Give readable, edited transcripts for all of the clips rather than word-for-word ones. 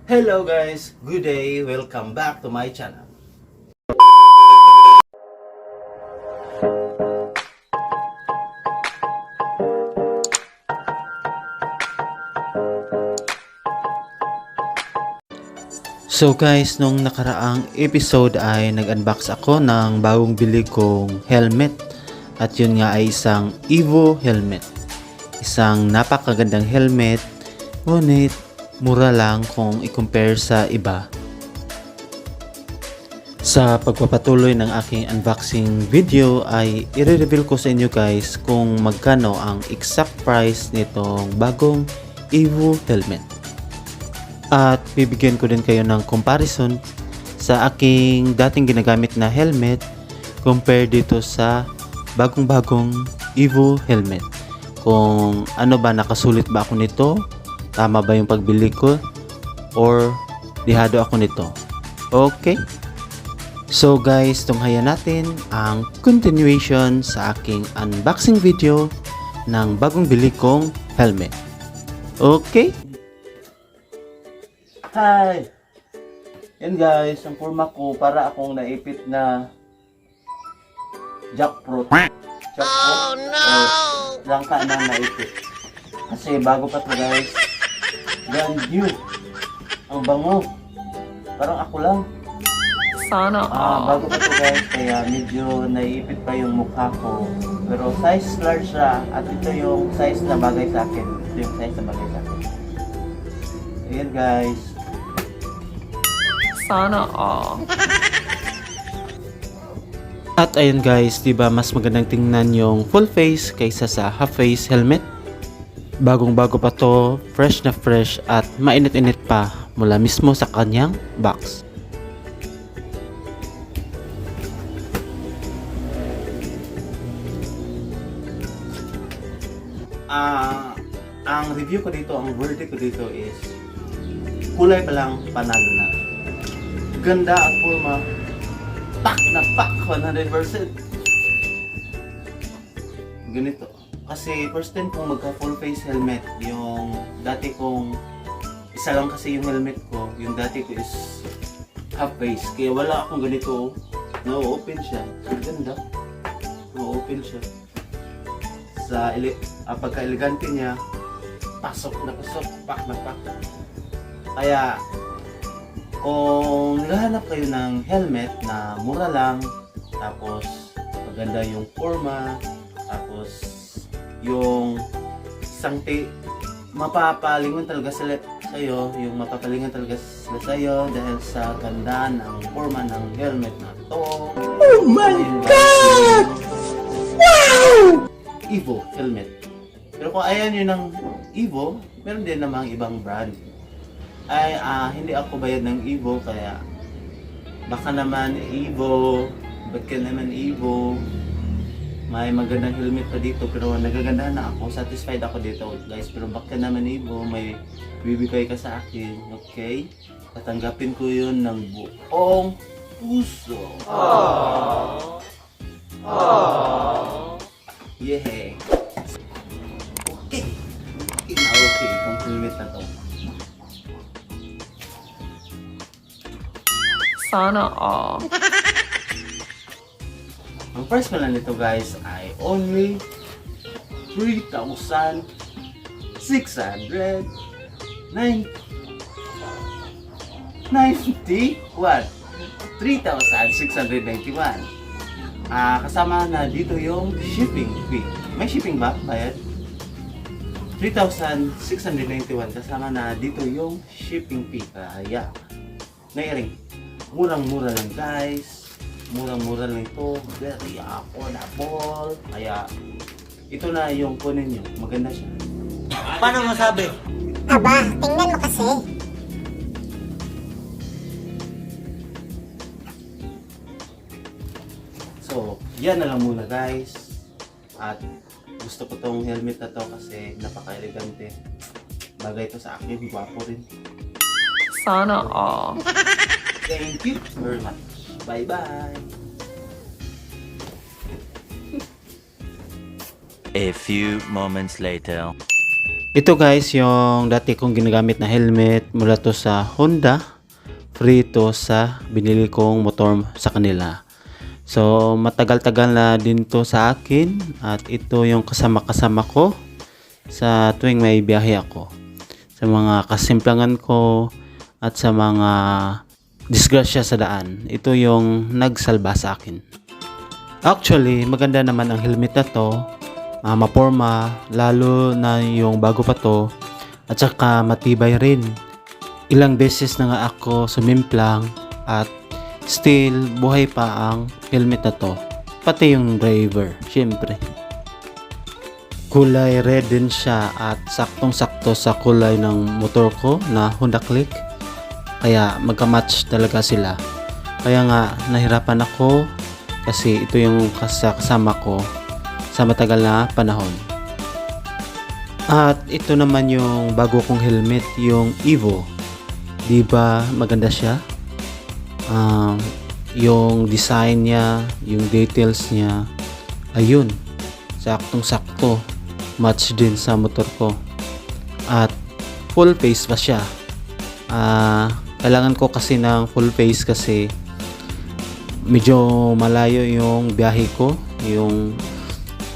Hello guys, good day, welcome back to my channel. So guys, nung nakaraang episode ay nag-unbox ako ng bagong bili kong helmet. At yun nga ay isang Evo helmet. Isang napakagandang helmet, ngunit mura lang kung i-compare sa iba. Sa pagpapatuloy ng aking unboxing video ay i-reveal ko sa inyo guys kung magkano ang exact price nitong bagong Evo helmet. At bibigyan ko din kayo ng comparison sa aking dating ginagamit na helmet compare dito sa bagong-bagong Evo helmet. Kung ano ba, nakasulit ba ako nito, tama ba yung pagbili ko, or dihado ako nito. Okay? So guys, tunghayan natin ang continuation sa aking unboxing video ng bagong bili kong helmet. Okay? Hi! Yan guys, ang forma ko para akong naipit na jackfruit. Oh no! Langka na naipit. Kasi bago pa to guys. Brand new. Ang bango. Parang ako lang. Sana bago pa to guys, kaya medyo naiipit pa yung mukha ko. Pero size large siya. At ito yung size na bagay sa akin. Ito yung size na bagay sa akin. Ayan guys. Sana At ayun guys, 'di ba mas magandang tingnan yung full face kaysa sa half face helmet? Bagong-bago pa to, fresh na fresh at mainit-init pa mula mismo sa kanyang box. Ang review ko dito, ang verdict ko dito is kulay pa lang panalo na. Ganda at forma. Pak na pak 100%. Ganito. Kasi first time kong magka full face helmet. Yung dati kong isa lang kasi yung helmet ko. Yung dati ko is half face. Kaya wala akong ganito. Na-open siya. Ganda. Na-open siya. Sa pagka-elegante niya, pasok na pasok. Pak na pak. Kaya kung naghahanap kayo ng helmet na mura lang, tapos maganda yung forma, tapos yung isang mapapalingon talaga sa'yo, yung mapapalingon talaga sila sa'yo dahil sa ganda ng forma ng helmet na to. Oh my God! Wow! Evo helmet. Pero kung ayaw nyo ng Evo, meron din namang ibang brand. Ay, hindi ako bayad ng Evo, kaya baka naman Evo, ba't ka naman Evo, may magandang helmet pa dito, pero nagagandahan na ako, satisfied ako dito guys, pero baka naman Evo, may bibigay ka sa akin, okay? Tatanggapin ko yun ng buong puso. Aww. Aww. Yeah. Okay. Okay, itong helmet na to. Sana Ang price pala nito guys ay only 3,691. 3,691. Kasama na dito yung shipping fee. May shipping ba? Bayad? 3,691 kasama na dito yung shipping fee. Kaya nairing. Murang-mura lang guys. Murang-mura lang ito. Very affordable. Kaya ito na yung kunin nyo. Maganda siya. Paano masabi? Aba, tingnan mo kasi. So, yan na lang muna guys. At gusto ko tong helmet na to kasi napaka-elegante. Bagay ito sa akin. Gwapo rin. Sana Thank you very much. Bye-bye. A few moments later. Ito guys, yung dati kong ginagamit na helmet mula to sa Honda. Free to sa binili kong motor sa kanila. So matagal-tagal na din to sa akin at ito yung kasama-kasama ko sa tuwing may biyahe ako. Sa mga kasimplangan ko at sa mga disgrasya sa daan. Ito yung nagsalba sa akin. Actually, maganda naman ang helmet na to. Maporma, lalo na yung bago pa to. At saka matibay rin. Ilang beses na nga ako sumimplang at still buhay pa ang helmet na to. Pati yung driver, syempre. Kulay red din siya at saktong-sakto sa kulay ng motor ko na Honda Click. Kaya magka-match talaga sila. Kaya nga nahirapan ako kasi ito yung kasama ko sa matagal na panahon. At ito naman yung bago kong helmet, yung Evo. Diba maganda siya? Yung design niya, yung details niya, ayun, saktong-sakto. Match din sa motor ko. At full face pa siya. Kailangan ko kasi ng full face kasi medyo malayo yung biyahe ko, yung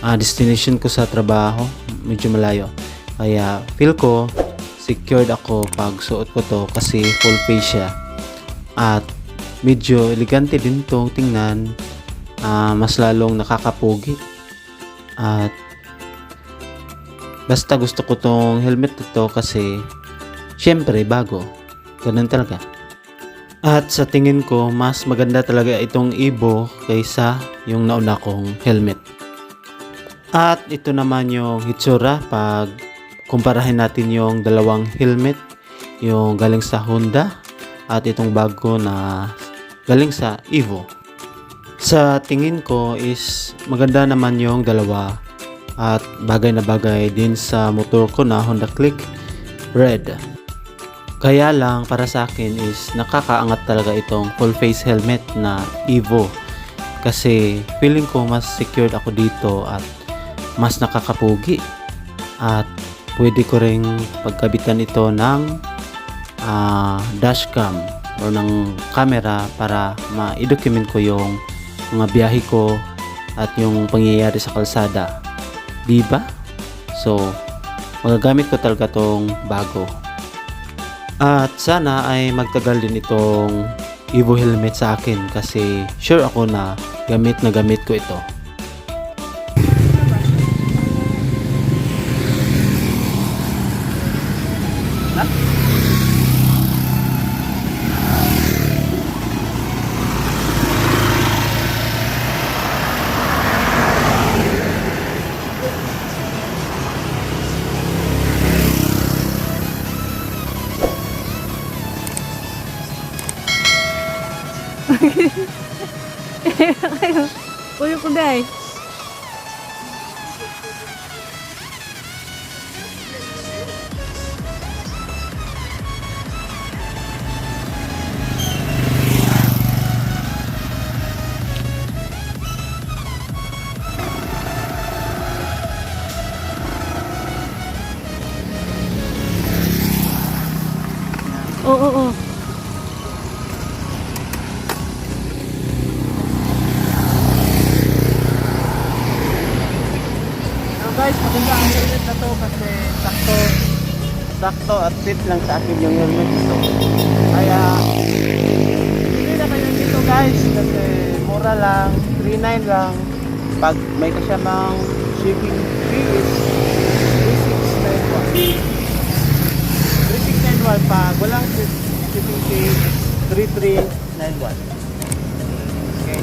destination ko sa trabaho, medyo malayo. Kaya feel ko secured ako pag suot ko to kasi full face siya. At medyo elegante din to tingnan. Mas lalong nakakapugi. At basta gusto ko tong helmet na to kasi syempre bago. Ganun talaga. At sa tingin ko, mas maganda talaga itong Evo kaysa yung nauna kong helmet. At ito naman yung hitsura pag kumparahin natin yung dalawang helmet, yung galing sa Honda at itong bago na galing sa Evo. Sa tingin ko is maganda naman yung dalawa at bagay na bagay din sa motor ko na Honda Click Red. Kaya lang para sa akin is nakakaangat talaga itong full face helmet na Evo kasi feeling ko mas secured ako dito at mas nakakapugi at pwede ko ring pagkabitan ito ng dashcam or ng camera para ma-document ko yung mga biyahe ko at yung pangyayari sa kalsada, diba? So magagamit ko talaga tong bago. At sana ay magtagal din itong Evo helmet sa akin kasi sure ako na gamit ko ito. Kuya ko day. Oo. Guys, maganda ang helmet na to kasi sakto at fit lang sa akin yung helmet ito. Kaya hindi na kayo dito guys kasi mura lang, 3.9 lang. Pag may kasamang shipping fee is 3691. Pag walang shipping fee 3391. Okay.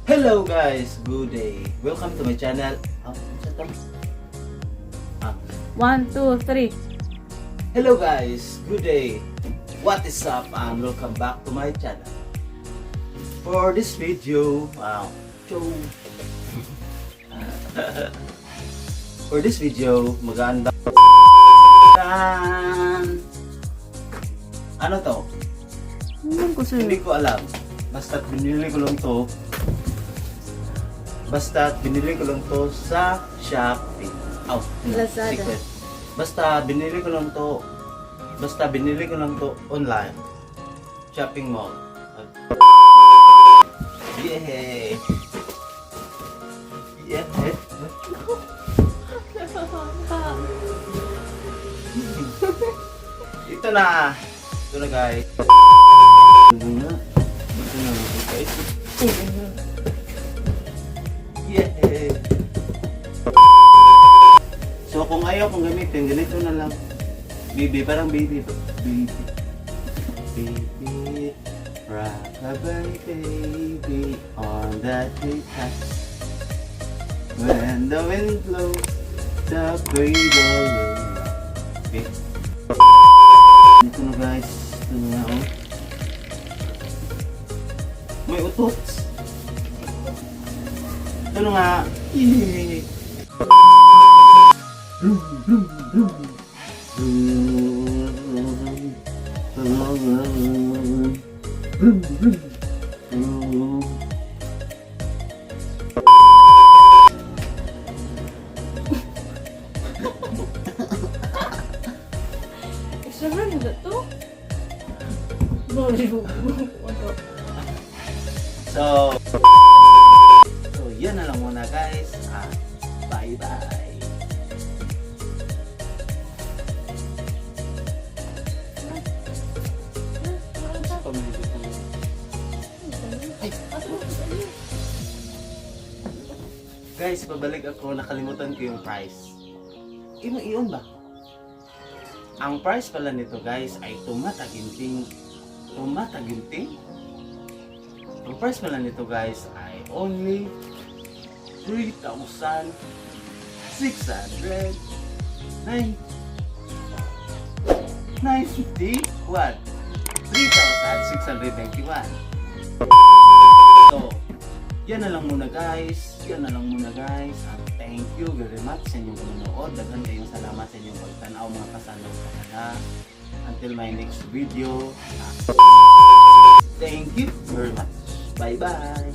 Hello guys, good day. Welcome to my channel. 1, 2, 3. Hello guys, good day. What is up and welcome back to my channel. For this video, for this video, maganda. Ano to? Ano ko sa'yo? Hindi ko alam. Basta binili ko lang to. Sa Shopee. Oh, Lazada. secret. Basta binili ko lang to online. Shopping mall. Yay! Yeah. Ito na guys. Guys. Yay! So kung ayaw kong gamitin, ganito na lang. Baby, parang baby. Baby, rockabye baby on that big house. When the wind blows, the cradle will rock. Okay. Ito na guys. Ito na oh. May utot. Ito na nga. Yay! Extra na to? Ano? So yan na lang muna guys. Bye-bye. Guys, pabalik ako. Nakalimutan ko yung price. Iyon ba? Ang price pala nito guys ay tumataginting. Ang price pala nito guys ay only 3,691. 3,691. So, yan na lang muna guys. And thank you very much sa inyong panonood. Daghan kayong salamat sa inyong pagtanaw mga kasanaw sa kanila. Until my next video. Thank you very much. Bye bye.